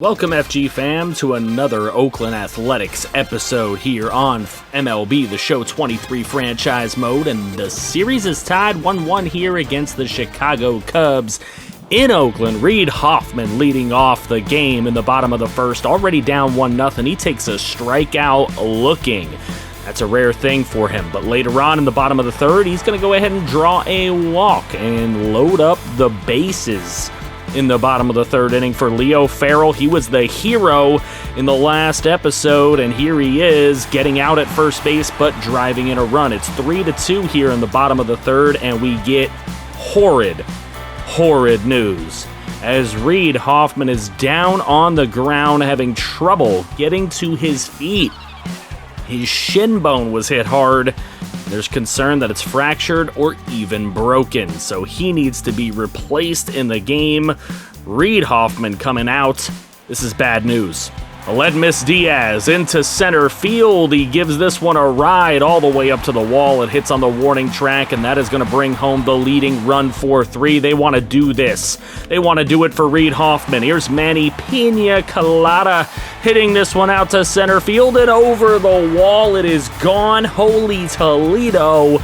Welcome, FG fam, to another Oakland Athletics episode here on MLB, the Show 23 franchise mode, and the series is tied 1-1 here against the Chicago Cubs in Oakland. Reid Hoffman leading off the game in the bottom of the first, already down 1-0. He takes a strikeout looking. That's a rare thing for him, but later on in the bottom of the third, he's going to go ahead and draw a walk and load up the bases. In the bottom of the third inning for Leo Farrell. He was the hero in the last episode, and here he is getting out at first base but driving in a run. It's 3-2 here in the bottom of the third, and we get horrid news as Reid Hoffman is down on the ground having trouble getting to his feet. His shin bone was hit hard. There's concern that it's fractured or even broken, so he needs to be replaced in the game. Reid Hoffman coming out. This is bad news. Aledmus Diaz into center field. He gives this one a ride all the way up to the wall. It hits on the warning track, and that is going to bring home the leading run 4-3. They want to do this. They want to do it for Reid Hoffman. Here's Manny Pina Colada hitting this one out to center field and over the wall. It is gone. Holy Toledo.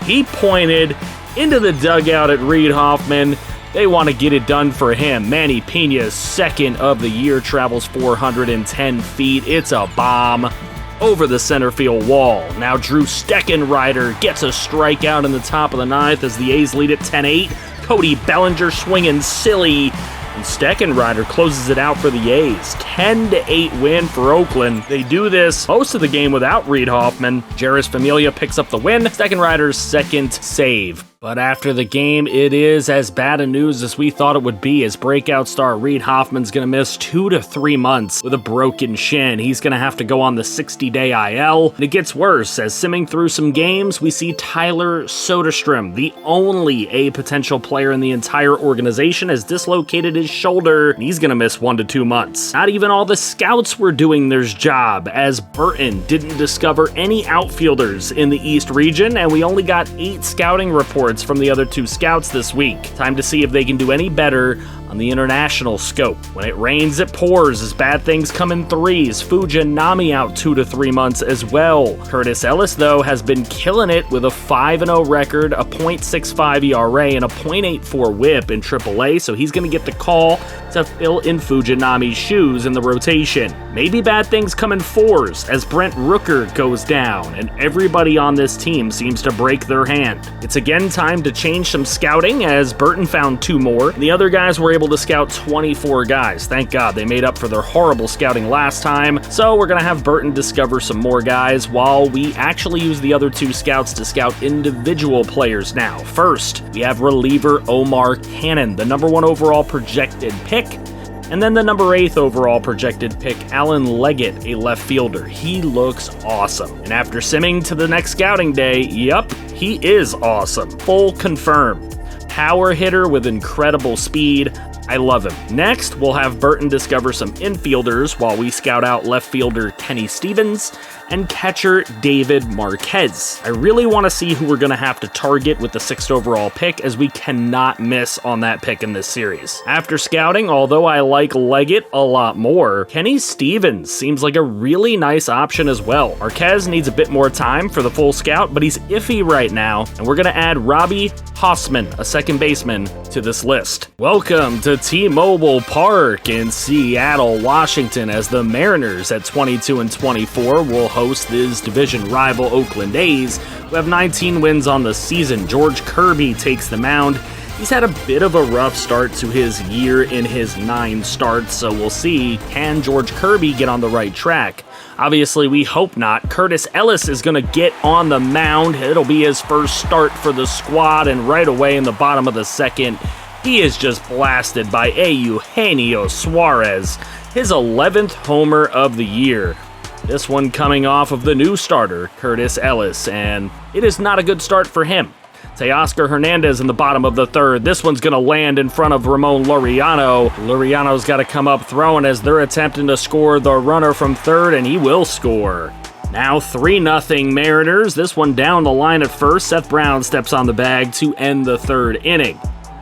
He pointed into the dugout at Reid Hoffman. They want to get it done for him. Manny Pina's second of the year, travels 410 feet. It's a bomb over the center field wall. Now Drew Steckenrider gets a strikeout in the top of the ninth as the A's lead at 10-8. Cody Bellinger swinging silly, and Steckenrider closes it out for the A's. 10-8 win for Oakland. They do this most of the game without Reid Hoffman. Jeurys Familia picks up the win. Steckenrider's second save. But after the game, it is as bad a news as we thought it would be, as breakout star Reid Hoffman's going to miss 2 to 3 months with a broken shin. He's going to have to go on the 60-day IL. And it gets worse, as simming through some games, we see Tyler Soderstrom, the only A potential player in the entire organization, has dislocated his shoulder, and he's going to miss 1 to 2 months. Not even all the scouts were doing their job, as Burton didn't discover any outfielders in the East region, and we only got 8 scouting reports from the other 2 scouts this week. Time to see if they can do any better on the international scope. When it rains, it pours, as bad things come in threes. Fujinami out 2 to 3 months as well. Curtis Ellis, though, has been killing it with a 5-0 record, a .65 ERA, and a .84 whip in AAA, so he's going to get the call to fill in Fujinami's shoes in the rotation. Maybe bad things come in fours, as Brent Rooker goes down, and everybody on this team seems to break their hand. It's again time to change some scouting, as Burton found 2 more, and the other guys were able to scout 24 guys. Thank God, they made up for their horrible scouting last time, so we're going to have Burton discover some more guys while we actually use the other 2 scouts to scout individual players now. First, we have reliever Omar Cannon, the number 1 overall projected pick, and then the number 8th overall projected pick, Alan Leggett, a left fielder. He looks awesome. And after simming to the next scouting day, yep, he is awesome. Full confirm. Power hitter with incredible speed. I love him. Next, we'll have Burton discover some infielders while we scout out left fielder Kenny Stevens and catcher David Marquez. I really want to see who we're going to have to target with the 6th overall pick, as we cannot miss on that pick in this series. After scouting, although I like Leggett a lot more, Kenny Stevens seems like a really nice option as well. Marquez needs a bit more time for the full scout, but he's iffy right now, and we're going to add Robbie Hoffman, a second baseman, to this list. Welcome to T-Mobile Park in Seattle, Washington, as the Mariners at 22-24 will host this division rival Oakland A's, who have 19 wins on the season. George Kirby takes the mound. He's had a bit of a rough start to his year in his 9 starts, so we'll see, can George Kirby get on the right track? Obviously, we hope not. Curtis Ellis is going to get on the mound. It'll be his first start for the squad, and right away in the bottom of the second, he is just blasted by Eugenio Suarez, his 11th homer of the year. This one coming off of the new starter, Curtis Ellis, and it is not a good start for him. Teoscar Hernandez in the bottom of the third. This one's going to land in front of Ramon Laureano. Laureano's got to come up throwing as they're attempting to score the runner from third, and he will score. Now 3-0 Mariners. This one down the line at first. Seth Brown steps on the bag to end the third inning.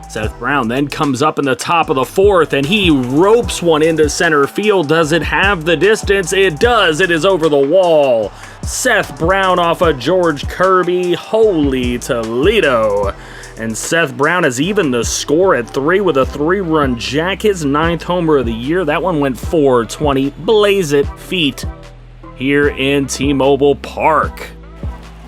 Seth Brown then comes up in the top of the 4th, and he ropes one into center field. Does it have the distance? It does. It is over the wall. Seth Brown off of George Kirby. Holy Toledo. And Seth Brown has evened the score at 3 with a 3-run jack, his 9th homer of the year. That one went 420. Blaze it feet here in T-Mobile Park.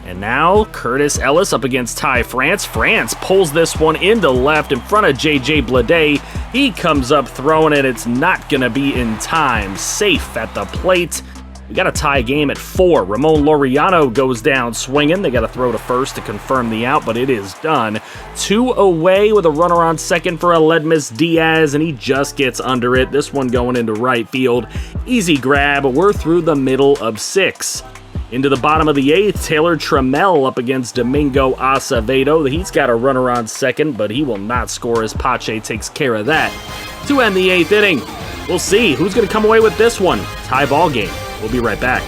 And now Curtis Ellis up against Ty France. France pulls this one into left in front of J.J. Bleday. He comes up throwing it. It's not going to be in time. Safe at the plate. We got a tie game at 4. Ramon Laureano goes down swinging. They got to throw to first to confirm the out, but it is done. 2 away with a runner on second for Aledmus Diaz, and he just gets under it. This one going into right field. Easy grab. We're through the middle of 6. Into the bottom of the 8th, Taylor Trammell up against Domingo Acevedo. He's got a runner on second, but he will not score as Pache takes care of that. To end the 8th inning, we'll see who's going to come away with this one. Tie ball game. We'll be right back.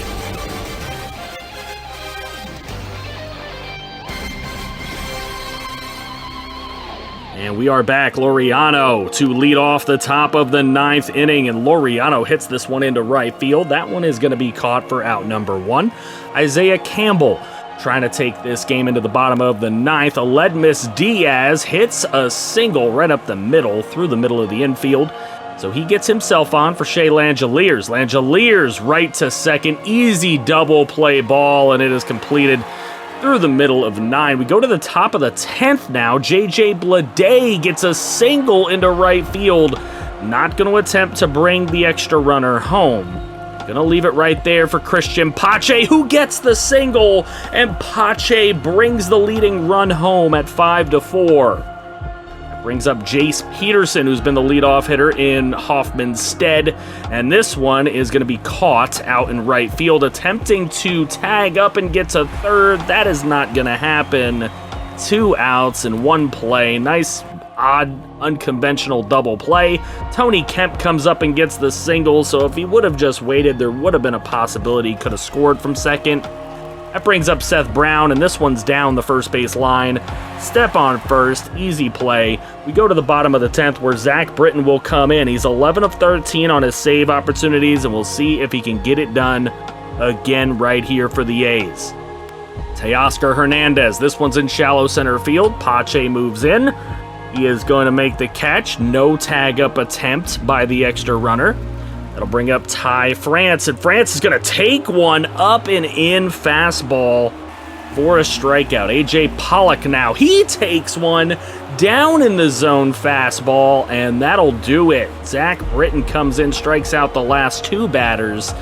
And we are back. Laureano to lead off the top of the 9th inning, and Laureano hits this one into right field. That one is going to be caught for out number 1. Isaiah Campbell trying to take this game into the bottom of the 9th. Aledmus Diaz hits a single right up the middle, through the middle of the infield. So he gets himself on for Shea Langeliers. Langeliers right to second. Easy double play ball, and it is completed through the middle of 9. We go to the top of the 10th now. J.J. Bleday gets a single into right field. Not going to attempt to bring the extra runner home. Going to leave it right there for Christian Pache, who gets the single, and Pache brings the leading run home at 5-4. Brings up Jace Peterson, who's been the leadoff hitter in Hoffman's stead. And this one is going to be caught out in right field, attempting to tag up and get to third. That is not going to happen. 2 outs in 1 play. Nice, odd, unconventional double play. Tony Kemp comes up and gets the single, so if he would have just waited, there would have been a possibility he could have scored from second. That brings up Seth Brown, and this one's down the first base line. Step on first, easy play. We go to the bottom of the 10th where Zach Britton will come in. He's 11 of 13 on his save opportunities, and we'll see if he can get it done again right here for the A's. Teoscar Hernandez, this one's in shallow center field. Pache moves in. He is going to make the catch. No tag-up attempt by the extra runner. That'll bring up Ty France, and France is going to take one up and in fastball for a strikeout. A.J. Pollock now. He takes one down in the zone fastball, and that'll do it. Zach Britton comes in, strikes out the last 2 batters.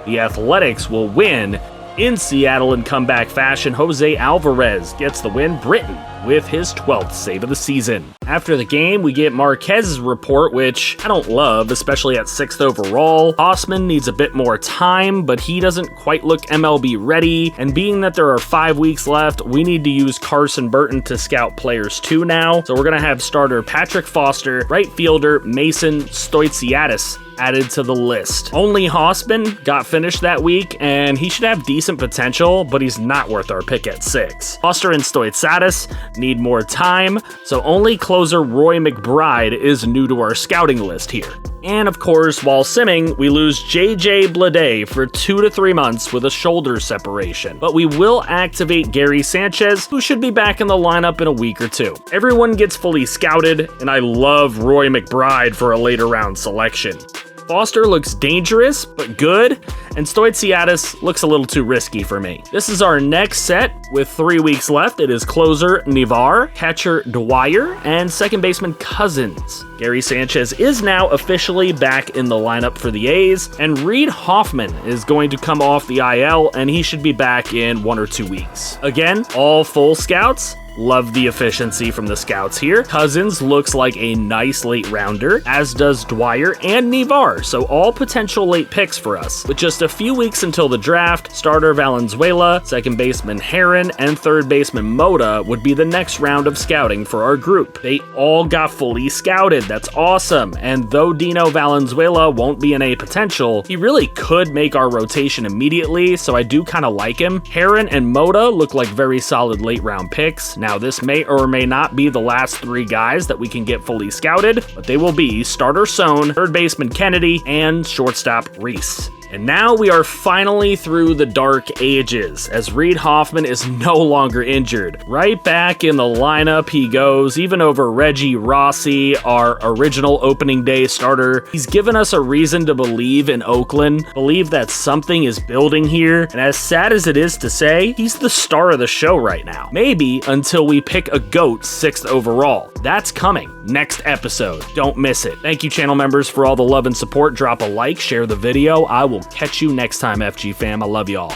The Athletics will win in Seattle in comeback fashion. Jose Alvarez gets the win. Britton with his 12th save of the season. After the game, we get Marquez's report, which I don't love, especially at 6th overall. Hoffman needs a bit more time, but he doesn't quite look MLB ready. And being that there are 5 weeks left, we need to use Carson Burton to scout players too now. So we're going to have starter Patrick Foster, right fielder Mason Stoitsiadis added to the list. Only Hoffman got finished that week, and he should have decent potential, but he's not worth our pick at 6. Foster and Stoitsatis need more time, so only closer Roy McBride is new to our scouting list here. And of course, while simming, we lose J.J. Bleday for 2 to 3 months with a shoulder separation. But we will activate Gary Sanchez, who should be back in the lineup in a week or 2. Everyone gets fully scouted, and I love Roy McBride for a later round selection. Foster looks dangerous, but good, and Stoitsiadis looks a little too risky for me. This is our next set with 3 weeks left. It is closer Nivar, catcher Dwyer, and second baseman Cousins. Gary Sanchez is now officially back in the lineup for the A's, and Reid Hoffman is going to come off the IL, and he should be back in 1 or 2 weeks. Again, all full scouts. Love the efficiency from the scouts here. Cousins looks like a nice late rounder, as does Dwyer and Nivar, so all potential late picks for us. With just a few weeks until the draft, starter Valenzuela, second baseman Heron, and third baseman Moda would be the next round of scouting for our group. They all got fully scouted. That's awesome. And though Dino Valenzuela won't be an A potential, he really could make our rotation immediately, so I do kind of like him. Heron and Moda look like very solid late round picks. Now, this may or may not be the last 3 guys that we can get fully scouted, but they will be starter Sohn, third baseman Kennedy, and shortstop Reese. And now we are finally through the dark ages, as Reid Hoffman is no longer injured. Right back in the lineup he goes, even over Reggie Rossi, our original opening day starter. He's given us a reason to believe in Oakland, believe that something is building here, and as sad as it is to say, he's the star of the show right now. Maybe until we pick a GOAT 6th overall. That's coming next episode. Don't miss it. Thank you, channel members, for all the love and support. Drop a like, share the video. I will catch you next time, FG fam. I love y'all.